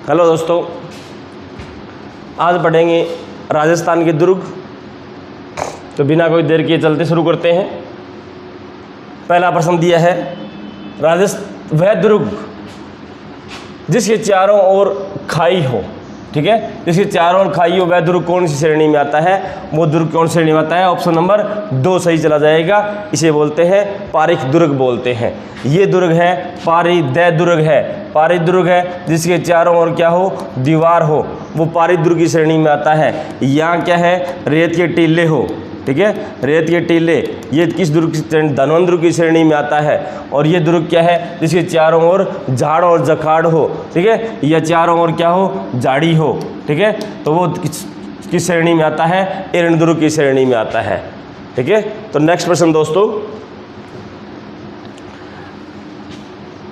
Hello दोस्तों, आज पढ़ेंगे राजस्थान के दुर्ग। तो बिना कोई देर किए चलते शुरू करते हैं। पहला प्रश्न दिया है, वह दुर्ग जिसके चारों ओर खाई हो, ठीक है, जिसके चारों ओर खाई हो, वह दुर्ग कौन सी श्रेणी में आता है? वो दुर्ग कौन सी श्रेणी में आता है? ऑप्शन नंबर 2 सही चला जाएगा। इसे बोलते हैं पारिक दुर्ग बोलते हैं। ये दुर्ग है पारिदय दुर्ग है, पारिद दुर्ग है जिसके चारों ओर क्या हो? दीवार हो, वो पारिद दुर्ग की श्रेणी में आता है। यहाँ क्या है? रेत के टीले हो, ठीक है, रेत के टीले, ये किस दुर्ग की श्रेणी? धनवन दुर्ग की श्रेणी में आता है। और ये दुर्ग क्या है? जिसके चारों ओर झाड़ और जखाड़ हो, ठीक है, या चारों ओर क्या हो? झाड़ी हो, ठीक है, तो वो किस श्रेणी में आता है? एरंड दुर्ग की श्रेणी में आता है, ठीक है। तो नेक्स्ट प्रश्न दोस्तों,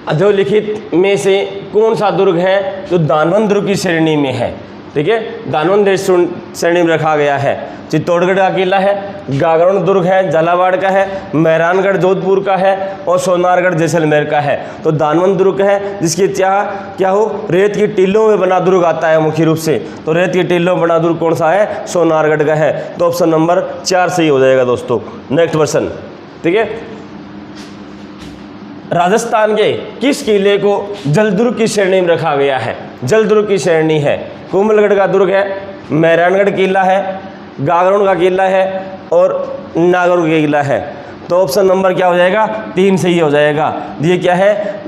अधोलिखित में से कौन सा दुर्ग है जो दानवन दुर्ग की श्रेणी में है? ठीक है, दानवन श्रेणी में रखा गया है। चित्तौड़गढ़ का किला है, गागरण दुर्ग है, झालावाड़ का है, मेहरानगढ़ जोधपुर का है और सोनारगढ़ जैसलमेर का है। तो दानवन दुर्ग है जिसके क्या हो? रेत की टीलों में बना दुर्ग आता है मुख्य रूप से। तो रेत की टीलों में बना दुर्ग कौन सा है? सोनारगढ़ का है। तो ऑप्शन नंबर 4 सही हो जाएगा दोस्तों। नेक्स्ट क्वेश्चन, ठीक है, राजस्थान के किस किले को जलदुर्ग की श्रेणी में रखा गया है? जलदुर्ग की श्रेणी है, कुंभलगढ़ का दुर्ग है, मेहरानगढ़ किला है, गागरण का किला है और नागौर का किला है। तो ऑप्शन नंबर क्या हो जाएगा? 3 सही हो जाएगा। ये क्या है?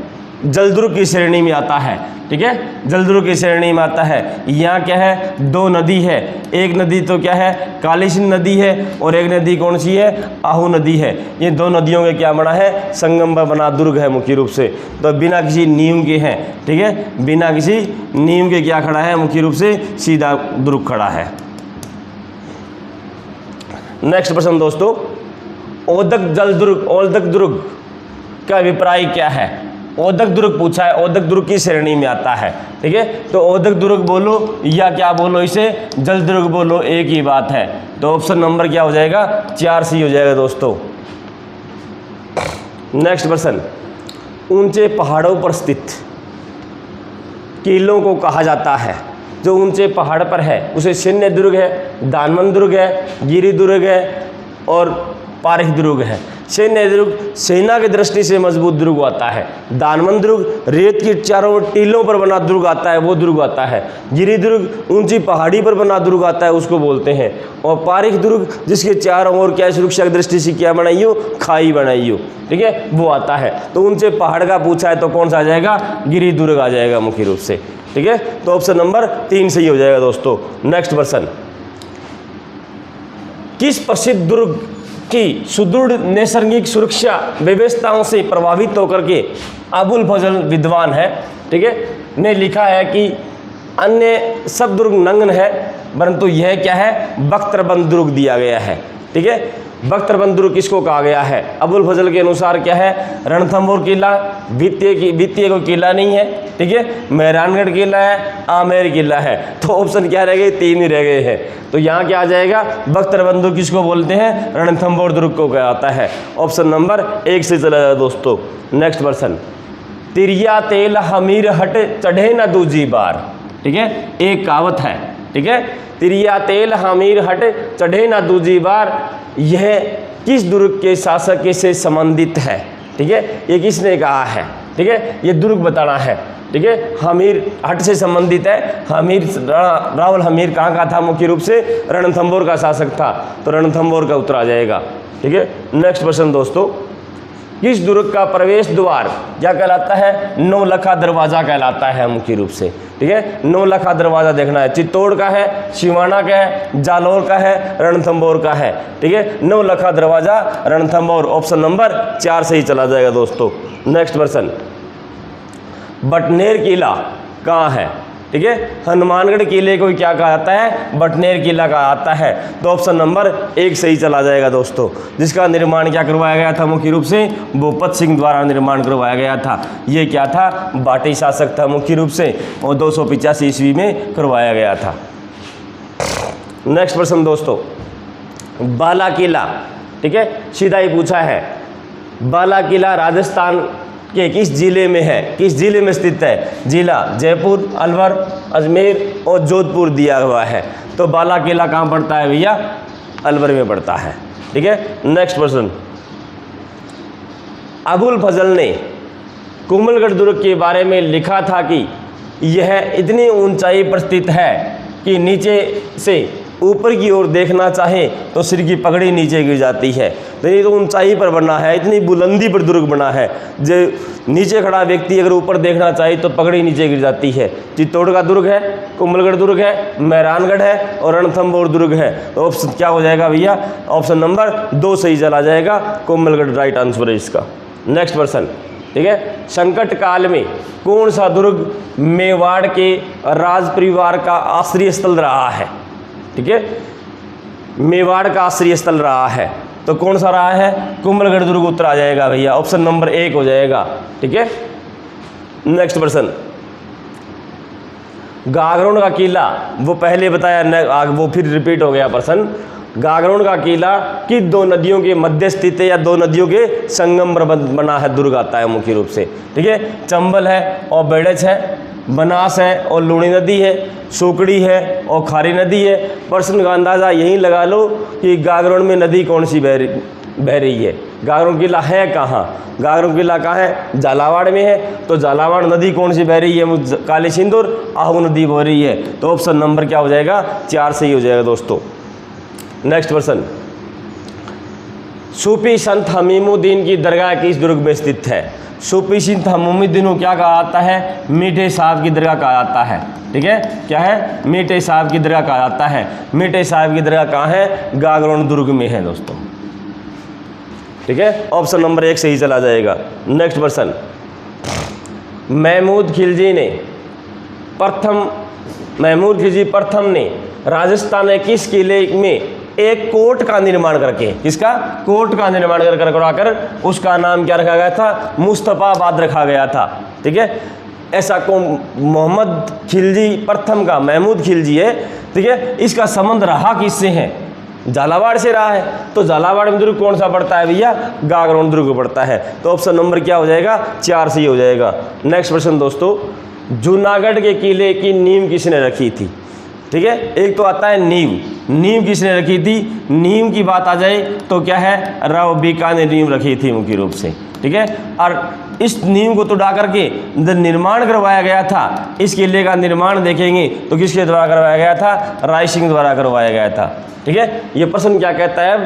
जलदुर्ग की श्रेणी में आता है, ठीक है, जलदुर्ग की श्रेणी में आता है। यहाँ क्या है? 2 नदी है, एक नदी तो क्या है? काली सिंध नदी है और एक नदी कौन सी है? आहू नदी है। ये 2 नदियों के क्या बना है? संगम पर बना दुर्ग है मुख्य रूप से। तो बिना किसी नींव के हैं, ठीक है, बिना किसी नींव के क्या खड़ा है? मुख्य रूप से सीधा दुर्ग खड़ा है। नेक्स्ट प्रश्न दोस्तों, औदक दुर्ग का अभिप्राय क्या है? औदक दुर्ग पूछा है, औदक दुर्ग की श्रेणी में आता है, ठीक है। तो औदक दुर्ग बोलो या क्या बोलो, इसे जल दुर्ग बोलो, एक ही बात है। तो ऑप्शन नंबर क्या हो जाएगा? 4 सही हो जाएगा दोस्तों। नेक्स्ट प्रश्न, ऊंचे पहाड़ों पर स्थित किलों को कहा जाता है? जो ऊंचे पहाड़ पर है उसे शून्य दुर्ग है, दानवन दुर्ग है, गिरि दुर्ग है और पारिक दुर्ग है। सैन्य दुर्ग सेना की दृष्टि से मजबूत दुर्ग आता है। दानवन दुर्ग रेत की चारों ओर टीलों पर बना दुर्ग आता है, वो दुर्ग आता है। गिरि दुर्ग ऊंची पहाड़ी पर बना दुर्ग आता है, उसको बोलते हैं। और पारिक दुर्ग जिसके चारों ओर क्या सुरक्षा की दृष्टि से क्या बनाई हो? खाई बनाई हो, ठीक है, वो आता है। तो ऊंचे पहाड़ का पूछा है तो कौन सा आ जाएगा? गिरि दुर्ग आ जाएगा मुख्य रूप से, ठीक है। तो ऑप्शन नंबर 3 सही हो जाएगा दोस्तों। नेक्स्ट प्रश्न, किस प्रसिद्ध दुर्ग की सुदृढ़ नैसर्गिक सुरक्षा व्यवस्थाओं से प्रभावित होकर के अबुल फजल विद्वान है, ठीक है, ने लिखा है कि अन्य सब दुर्ग नग्न है परंतु यह क्या है? बख्तरबंद दुर्ग दिया गया है, ठीक है। बख्तरबंद दुर्ग किसको कहा गया है? अबुल फजल के अनुसार क्या है? रणथंभौर किला, वित्तीय को किला नहीं है, ठीक है, मेहरानगढ़ किला है, आमेर किला है। तो ऑप्शन क्या रह गए? 3 ही रह गए हैं। तो यहाँ क्या आ जाएगा? बख्तरबंद दुर्ग किसको बोलते हैं? रणथंभौर दुर्ग को कहता है। ऑप्शन नंबर 1 से चला जाए दोस्तों। नेक्स्ट प्रश्न, तिरिया तेल हमीर हट चढ़े न दूजी बार, ठीक है, एक कहावत है, ठीक है, तिरिया तेल हमीर हट चढ़े न दूजी बार, यह किस दुर्ग के शासक से संबंधित है? ठीक है, ये किसने कहा है? ठीक है, ये दुर्ग बताना है, ठीक है, हमीर हट से संबंधित है। हमीर रावल हमीर कहाँ का था? मुख्य रूप से रणथंभौर का शासक था। तो रणथंभौर का उत्तर आ जाएगा, ठीक है। नेक्स्ट प्रश्न दोस्तों, किस दुर्ग का प्रवेश द्वार क्या कहलाता है? नौलखा दरवाजा कहलाता है मुख्य रूप से, ठीक है, नौलखा दरवाजा देखना है। चित्तौड़ का है, सिवाना का है, जालौर का है, रणथंभौर का है, ठीक है, नौलखा दरवाजा रणथंभौर। ऑप्शन नंबर 4 से ही चला जाएगा दोस्तों। नेक्स्ट प्रश्न, बटनेर किला कहाँ है? ठीक है, हनुमानगढ़ किले को क्या कहा जाता है? बटनेर किला कहा जाता है। तो ऑप्शन नंबर 1 सही चला जाएगा दोस्तों। जिसका निर्माण क्या करवाया गया था? मुख्य रूप से भूपत सिंह द्वारा निर्माण करवाया गया था। ये क्या था? बाटी शासक था मुख्य रूप से, और 285 ईस्वी में करवाया गया था। नेक्स्ट प्रश्न दोस्तों, बाला किला, ठीक है, सीधा ही पूछा है। बाला किला राजस्थान के किस जिले में है, किस जिले में स्थित है? जिला जयपुर, अलवर, अजमेर और जोधपुर दिया हुआ है। तो बाला किला कहाँ पड़ता है भैया? अलवर में पड़ता है। ठीक है, नेक्स्ट क्वेश्चन। अबुल फजल ने कुंभलगढ़ दुर्ग के बारे में लिखा था कि यह इतनी ऊंचाई पर स्थित है कि नीचे से ऊपर की ओर देखना चाहे तो सिर की पगड़ी नीचे गिर जाती है। तो ये तो ऊंचाई पर बना है, इतनी बुलंदी पर दुर्ग बना है, जो नीचे खड़ा व्यक्ति अगर ऊपर देखना चाहे तो पगड़ी नीचे गिर जाती है। चित्तौड़ का दुर्ग है, कुंभलगढ़ दुर्ग है, मेहरानगढ़ है और रणथंभौर दुर्ग है। तो ऑप्शन क्या हो जाएगा भैया? ऑप्शन नंबर 2 सही चला जाएगा, कुंभलगढ़ राइट आंसर है इसका। नेक्स्ट पर्सन, ठीक है। संकट काल में कौन सा दुर्ग मेवाड़ के राज परिवार का आश्रय स्थल रहा है? ठीक है, मेवाड़ का आश्रय स्थल रहा है, तो कौन सा रहा है? कुंभलगढ़ दुर्ग उत्तर आ जाएगा भैया, ऑप्शन नंबर 1 हो जाएगा। ठीक है, नेक्स्ट पर्सन। गागरोन का किला, वो पहले बताया, वो फिर रिपीट हो गया पर्सन। गागरोन का किला कि 2 नदियों के मध्य स्थित है या 2 नदियों के संगम पर बना है दुर्ग आता है मुख्य रूप से। ठीक है, चंबल है और बेड़च है, बनास है और लूणी नदी है, सुकड़ी है और खारी नदी है। प्रश्न का अंदाज़ा यही लगा लो कि गागरोन में नदी कौन सी बह रही है। गागरोन किला है कहाँ? गागरोन किला कहाँ है? झालावाड़ में है। तो झालावाड़ नदी कौन सी बह रही है? काली सिंदूर, आहू नदी बह रही है। तो ऑप्शन नंबर क्या हो जाएगा? 4 सही हो जाएगा दोस्तों। Next person. सूफी संत हमीमुद्दीन की दरगाह किस दुर्ग में स्थित है? सूफी संत हमीमुद्दीन को क्या कहा जाता है? मीठे साहब की दरगाह कहा जाता है। ठीक है, क्या है? मीठे साहब की दरगाह कहा जाता है। मीठे साहब की दरगाह कहाँ है? गागरोन दुर्ग में है दोस्तों। ठीक है, ऑप्शन नंबर 1 सही चला जाएगा। Next person. महमूद खिलजी प्रथम ने राजस्थान के किस किले में एक कोर्ट का निर्माण करके, किसका? कोर्ट का निर्माण कराकर उसका नाम क्या रखा गया था? मुस्तफाबाद रखा गया था। ठीक है, ऐसा कौन? मोहम्मद खिलजी प्रथम का, महमूद खिलजी है। ठीक है, इसका संबंध रहा किससे है? झालावाड़ से रहा है। तो झालावाड़ में दुर्ग कौन सा पड़ता है भैया? गागरोन दुर्ग पड़ता है। तो ऑप्शन नंबर क्या हो जाएगा? 4 सही हो जाएगा। नेक्स्ट क्वेश्चन दोस्तों। जूनागढ़ के किले की नींव किसने रखी थी? ठीक है, एक तो आता है नींव किसने रखी थी? नींव की बात आ जाए तो क्या है? राव बीका ने नींव रखी थी मुख्य रूप से। ठीक है, और इस नींव को तोड़ा करके निर्माण करवाया गया था। इस किले का निर्माण देखेंगे तो किसके द्वारा करवाया गया था? राय सिंह द्वारा करवाया गया था। ठीक है, ये प्रश्न क्या कहता है?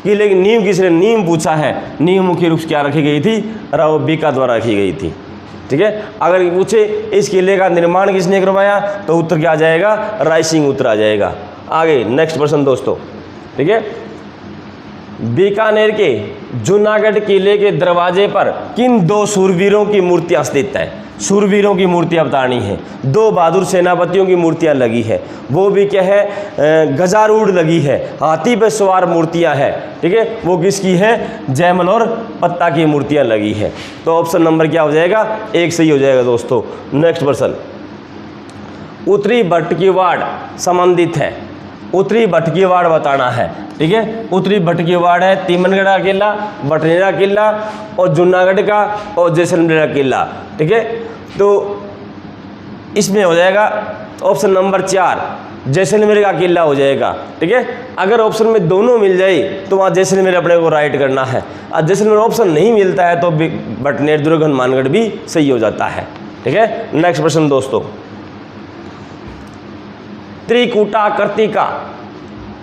किले की नींव किसने? नींव पूछा है। नींव मुख्य रूप से क्या रखी गई थी? राव बीका द्वारा रखी गई थी। ठीक है, अगर पूछे इस किले का निर्माण किसने करवाया तो उत्तर क्या आ जाएगा? राय सिंह उत्तर आ जाएगा। आगे नेक्स्ट प्रश्न दोस्तों। ठीक है, बीकानेर के जूनागढ़ किले के दरवाजे पर किन 2 शूरवीरों की मूर्तियां स्थित है? शूरवीरों की मूर्तियां बतानी है। 2 बहादुर सेनापतियों की मूर्तियां लगी है, वो भी क्या है? गजारूढ़ लगी है, हाथी पे सवार मूर्तियां हैं। ठीक है, वो किसकी है? जयमल और पत्ता की मूर्तियां लगी है। तो ऑप्शन नंबर क्या हो जाएगा? 1 सही हो जाएगा दोस्तों। Next person. उत्तरी भटकीवाड़ संबंधित है, उत्तरी भटकीवाड़ बताना है। ठीक है, उत्तरी भटकीवाड़ है तीमनगढ़ का किला, बटनेरा किला और जूनागढ़ का और जैसलमेर का किला। ठीक है, तो इसमें हो जाएगा ऑप्शन नंबर 4 जैसलमेर का किला हो जाएगा। ठीक है, अगर ऑप्शन में दोनों मिल जाए तो वहाँ जैसलमेर अपने को राइट करना है, और जैसलमेर ऑप्शन नहीं मिलता है तो बटनेर दुर्ग हनुमानगढ़ भी सही हो जाता है। ठीक है, नेक्स्ट प्रश्न दोस्तों। त्रिकूटाकृति का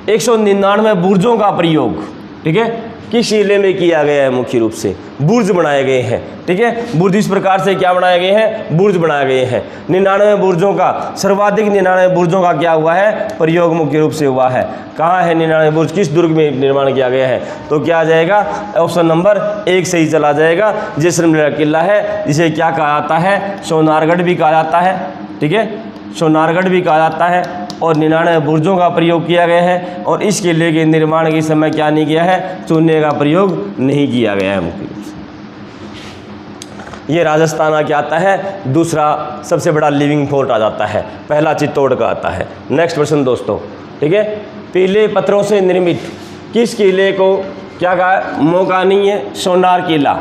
199 बुर्जों का प्रयोग, ठीक है, किस किले में किया गया है? मुख्य रूप से बुर्ज बनाए गए हैं। ठीक है, बुर्ज इस प्रकार से क्या बनाए गए हैं? बुर्ज बनाए गए हैं। 99 बुर्जों का, सर्वाधिक 99 बुर्जों का क्या हुआ है? प्रयोग मुख्य रूप से हुआ है। कहाँ है 99 बुर्ज? किस दुर्ग में निर्माण किया गया है? तो क्या आ जाएगा? ऑप्शन नंबर 1 सही चला जाएगा। जैसलमेर का किला है, जिसे क्या कहा जाता है? सोनारगढ़ भी कहा जाता है। ठीक है, सोनारगढ़ भी कहा जाता है और 99 बुर्जों का प्रयोग किया गया है। और इस किले के निर्माण के समय क्या नहीं किया है? चूने का प्रयोग नहीं किया गया है मुख्य रूप से। ये राजस्थान आ क्या आता है? दूसरा सबसे बड़ा लिविंग फोर्ट आ जाता है। पहला चित्तौड़ का आता है। नेक्स्ट प्रश्न दोस्तों। ठीक है, पीले पत्थरों से निर्मित किस किले को क्या कहा? मोकानी है सोनार किला।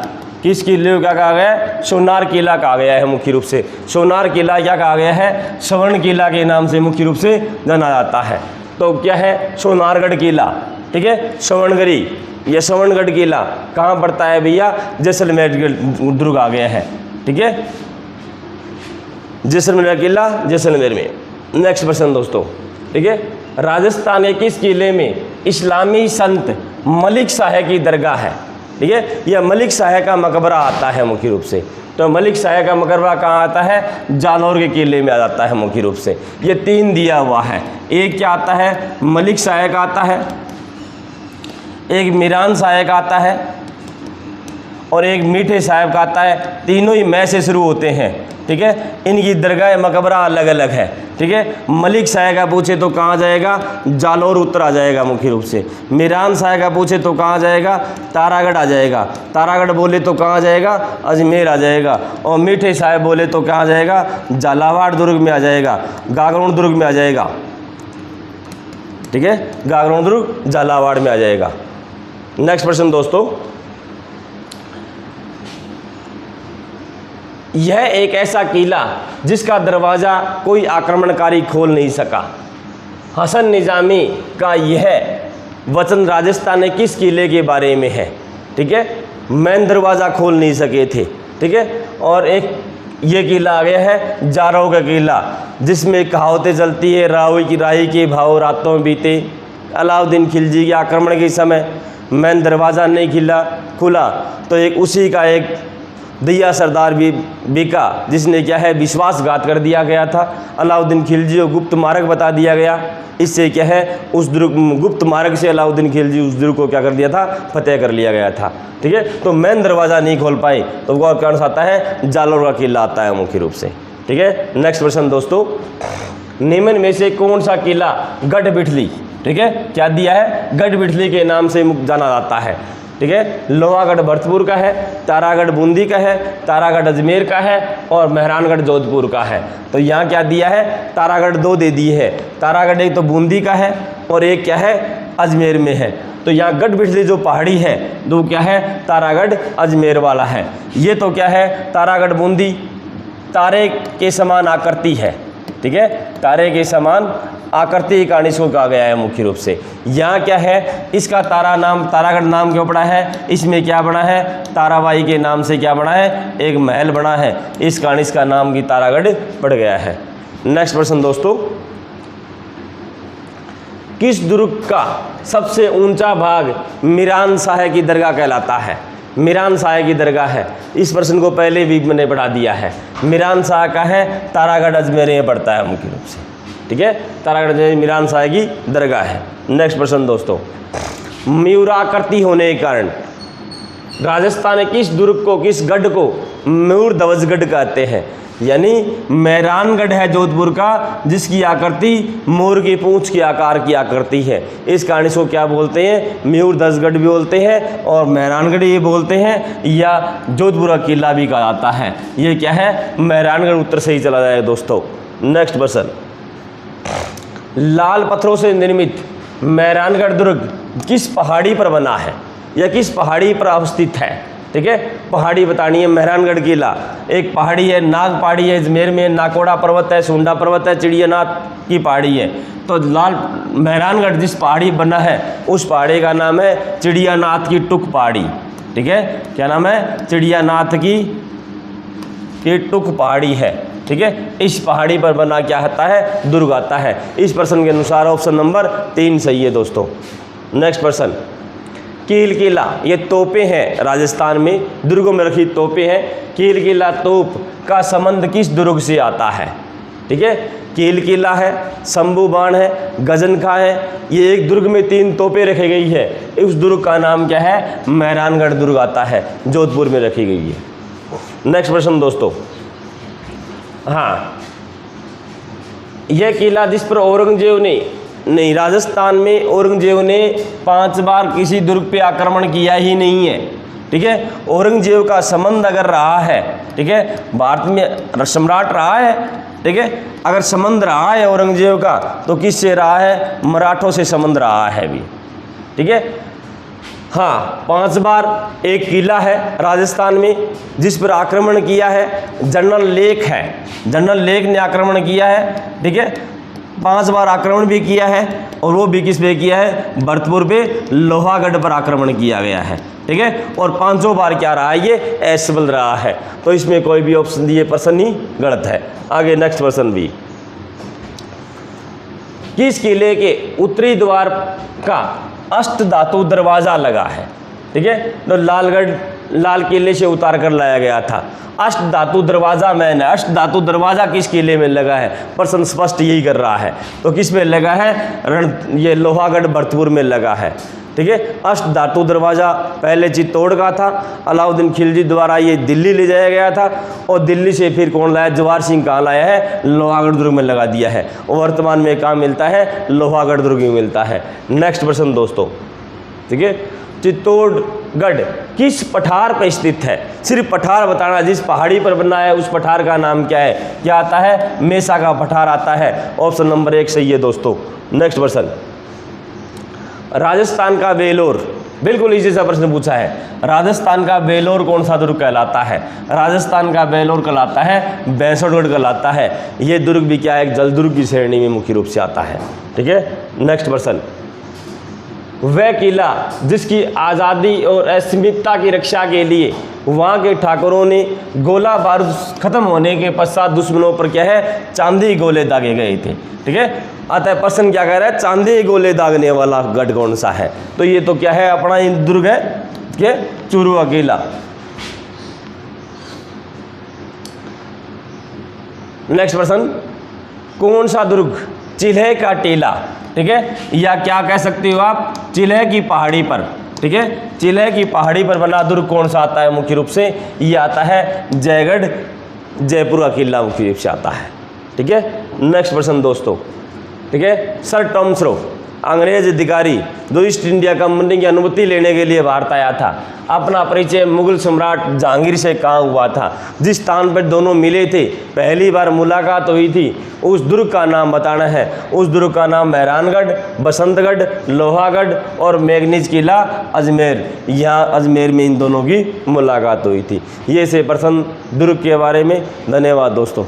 किस किले को क्या कहा गया है? सोनार किला कहा गया है मुख्य रूप से। सोनार किला क्या कहा गया है? स्वर्ण किला के नाम से मुख्य रूप से जाना जाता है। तो क्या है? सोनारगढ़ किला, ठीक है। स्वर्णगढ़ी, यह स्वर्णगढ़ किला कहाँ पड़ता है भैया? जैसलमेर दुर्ग आ गया है, ठीक है। जैसलमेर किला जैसलमेर में। नेक्स्ट प्रश्न दोस्तों, ठीक है। राजस्थान के किस किले में इस्लामी संत मलिक शाह की दरगाह है? ठीक है, यह मलिक शाह का मकबरा आता है मुख्य रूप से। तो मलिक शाह का मकबरा कहाँ आता है? जालौर के किले में आ जाता है मुख्य रूप से। ये 3 दिया हुआ है। एक क्या आता है? मलिक शाह का आता है, एक मीरान शाह का आता है और एक मीठे साहब का आता है। तीनों ही मैं से शुरू होते हैं, ठीक है। इनकी दरगाह मकबरा अलग अलग है, ठीक है। मलिक शाह का पूछे तो कहाँ जाएगा? जालौर उत्तर आ जाएगा मुख्य रूप से। मीरान शाह का पूछे तो कहाँ जाएगा? तारागढ़ आ जाएगा। तारागढ़ बोले तो कहाँ जाएगा? अजमेर आ जाएगा। और मीठे साहब बोले तो कहाँ जाएगा? झालावाड़ दुर्ग में आ जाएगा, गागरोन दुर्ग में आ जाएगा, ठीक है। गागरोन दुर्ग झालावाड़ में आ जाएगा। नेक्स्ट प्रश्न दोस्तों, यह एक ऐसा किला जिसका दरवाज़ा कोई आक्रमणकारी खोल नहीं सका। हसन निजामी का यह वचन राजस्थान के किस किले के बारे में है? ठीक है, मैन दरवाज़ा खोल नहीं सके थे, ठीक है। और एक ये किला आ गया है जारौ का किला, जिसमें कहावतें चलती है, राही के भाव रातों बीते। अलाउद्दीन खिलजी के आक्रमण के समय मैन दरवाज़ा नहीं खुला तो एक उसी का एक दिया सरदार भी बिका, जिसने क्या है विश्वासघात कर दिया गया था। अलाउद्दीन खिलजी को गुप्त मार्ग बता दिया गया। इससे क्या है उस दुर्ग गुप्त मार्ग से अलाउद्दीन खिलजी उस दुर्ग को क्या कर दिया था? फतेह कर लिया गया था, ठीक है। तो मैन दरवाज़ा नहीं खोल पाए तो वो कौन सा आता है? जालौर का किला आता है मुख्य रूप से, ठीक है। नेक्स्ट प्रश्न दोस्तों, निम्न में से कौन सा किला गढ़बिठली, ठीक है, क्या दिया है? गढ़बिठली के नाम से जाना जाता है, ठीक है। लोहागढ़ भरतपुर का है, तारागढ़ बूंदी का है, तारागढ़ अजमेर का है और मेहरानगढ़ जोधपुर का है। तो यहाँ क्या दिया है? तारागढ़ 2 दे दी है। तारागढ़ एक तो बूंदी का है और एक क्या है? अजमेर में है। तो यहाँ गढ़बिठली जो पहाड़ी है वो क्या है? तारागढ़ अजमेर वाला है। ये तो क्या है? तारागढ़ बूंदी तारे के समान आकृति है, ठीक है। तारे के समान आकृति का इसको कहा गया है मुख्य रूप से। यहाँ क्या है? इसका तारागढ़ नाम क्यों पड़ा है? इसमें क्या बना है? ताराबाई के नाम से क्या बना है? एक महल बना है, इस कारण इसका नाम की तारागढ़ पड़ गया है। नेक्स्ट प्रश्न दोस्तों, किस दुर्ग का सबसे ऊंचा भाग मीरान शाह की दरगाह कहलाता है? मीरान शाह की दरगाह है। इस प्रश्न को पहले भी मैंने पढ़ा दिया है। मीरान शाह का है तारागढ़ अजमेर में पड़ता है मुख्य रूप से, ठीक है। तारागढ़ मीरान शाह की दरगाह है। नेक्स्ट प्रश्न दोस्तों, मयूराकृति होने के कारण राजस्थान किस दुर्ग को, किस गढ़ को मयूर ध्वजगढ़ कहते हैं? यानी मेहरानगढ़ है जोधपुर का, जिसकी आकृति मोर की पूंछ के आकार की आकृति है। इस कारण इसको क्या बोलते हैं? मयूर ध्वजगढ़ भी बोलते हैं और मेहरानगढ़ ये बोलते हैं, या जोधपुर का किला भी कहा जाता है। ये क्या है? मेहरानगढ़ उत्तर से ही चला जाएगा दोस्तों। नेक्स्ट प्रश्न, लाल पत्थरों से निर्मित मेहरानगढ़ दुर्ग किस पहाड़ी पर बना है या किस पहाड़ी पर अवस्थित है? ठीक है, पहाड़ी बतानी है। मेहरानगढ़ किला एक पहाड़ी है, नाग पहाड़ी है, अजमेर में नाकोड़ा पर्वत है, सुंडा पर्वत है, चिड़ियानाथ की पहाड़ी है। तो लाल मेहरानगढ़ जिस पहाड़ी बना है उस पहाड़ी का नाम है चिड़ियानाथ की टुक पहाड़ी, ठीक है। क्या नाम है? चिड़ियानाथ की टुक पहाड़ी है, ठीक है। इस पहाड़ी पर बना क्या आता है? दुर्ग आता है। इस प्रश्न के अनुसार ऑप्शन नंबर 3 सही है दोस्तों। नेक्स्ट प्रश्न, कील किला, ये तोपें हैं राजस्थान में, दुर्गों में रखी तोपें हैं। कील किला तोप का संबंध किस दुर्ग से आता है? ठीक है, कील किला है, शंभू बाण है, गजनखा है। ये एक दुर्ग में 3 तोपें रखी गई है। उस दुर्ग का नाम क्या है? मेहरानगढ़ दुर्ग आता है, जोधपुर में रखी गई है। नेक्स्ट प्रश्न दोस्तों, हाँ, यह किला जिस पर औरंगजेब ने नहीं, राजस्थान में औरंगजेब ने 5 बार किसी दुर्ग पे आक्रमण किया ही नहीं है, ठीक है। औरंगजेब का संबंध अगर रहा है, ठीक है, भारत में सम्राट रहा है, ठीक है, अगर संबंध रहा है औरंगजेब का तो किससे रहा है? मराठों से संबंध रहा है भी, ठीक है। हाँ, 5 बार एक किला है राजस्थान में जिस पर आक्रमण किया है, जनरल लेक है, जनरल लेक ने आक्रमण किया है, ठीक है। 5 बार आक्रमण भी किया है और वो भी किस पे किया है, भरतपुर पे लोहागढ़ पर आक्रमण किया गया है, ठीक है। और 5 बार क्या रहा है, ये असफल रहा है। तो इसमें कोई भी ऑप्शन दिए प्रश्न ही गलत है। आगे नेक्स्ट प्रश्न भी, किस किले के उत्तरी द्वार का अष्ट धातु दरवाजा लगा है, ठीक है। तो लाल किले से उतार कर लाया गया था। अष्ट धातु दरवाजा मैंने अष्ट धातु दरवाजा किस किले में लगा है, प्रश्न स्पष्ट यही कर रहा है। तो किस में लगा है, ये लोहागढ़ भरतपुर में लगा है, ठीक है। अष्ट धातु दरवाजा पहले चित्तौड़ का था, अलाउद्दीन खिलजी द्वारा ये दिल्ली ले जाया गया था और दिल्ली से फिर कौन लाया, जवाहर सिंह कहाँ लाया है, लोहागढ़ दुर्ग में लगा दिया है और वर्तमान में कहाँ मिलता है, लोहागढ़ दुर्ग में मिलता है। नेक्स्ट प्रश्न दोस्तों, ठीक है। चित्तौड़गढ़ किस पठार पर स्थित है, सिर्फ पठार बताना, जिस पहाड़ी पर बना है उस पठार का नाम क्या है, क्या आता है, मेसा का पठार आता है। ऑप्शन नंबर 1 सही है दोस्तों। नेक्स्ट प्रश्न, राजस्थान का वेलोर, बिल्कुल इसी सा प्रश्न पूछा है, राजस्थान का वेलोर कौन सा दुर्ग कहलाता है, राजस्थान का वेलोर कहलाता है बैसठगढ़ कहलाता है। ये दुर्ग भी क्या है, एक जल दुर्ग की श्रेणी में मुख्य रूप से आता है, ठीक है। नेक्स्ट प्रश्न, वह किला जिसकी आज़ादी और अस्मिता की रक्षा के लिए वहाँ के ठाकुरों ने गोला बारूद खत्म होने के पश्चात दुश्मनों पर क्या है, चांदी गोले दागे गए थे, ठीक है। अतः प्रश्न क्या कह रहा है, चांदी गोले दागने वाला गढ़ कौन सा है, तो ये तो क्या है, अपना ही दुर्ग है, के चूरू किला। नेक्स्ट प्रश्न, कौन सा दुर्ग चिल्हे का टीला, ठीक है, या क्या कह सकते हो आप, चिल्हे की पहाड़ी पर, ठीक है, चिल्हे की पहाड़ी पर बना दुर्ग कौन सा आता है मुख्य रूप से, ये आता है जयगढ़, जयपुर का किला मुख्य रूप से आता है, ठीक है। नेक्स्ट प्रश्न दोस्तों, ठीक है। सर टॉमस रो अंग्रेज अधिकारी जो ईस्ट इंडिया कंपनी की अनुमति लेने के लिए भारत आया था, अपना परिचय मुगल सम्राट जहांगीर से कहाँ हुआ था, जिस स्थान पर दोनों मिले थे, पहली बार मुलाकात हुई थी, उस दुर्ग का नाम बताना है। उस दुर्ग का नाम मेहरानगढ़, बसंतगढ़, लोहागढ़ और मैगनीज किला अजमेर, यहाँ अजमेर में इन दोनों की मुलाकात हुई थी। ये से प्रश्न दुर्ग के बारे में। धन्यवाद दोस्तों।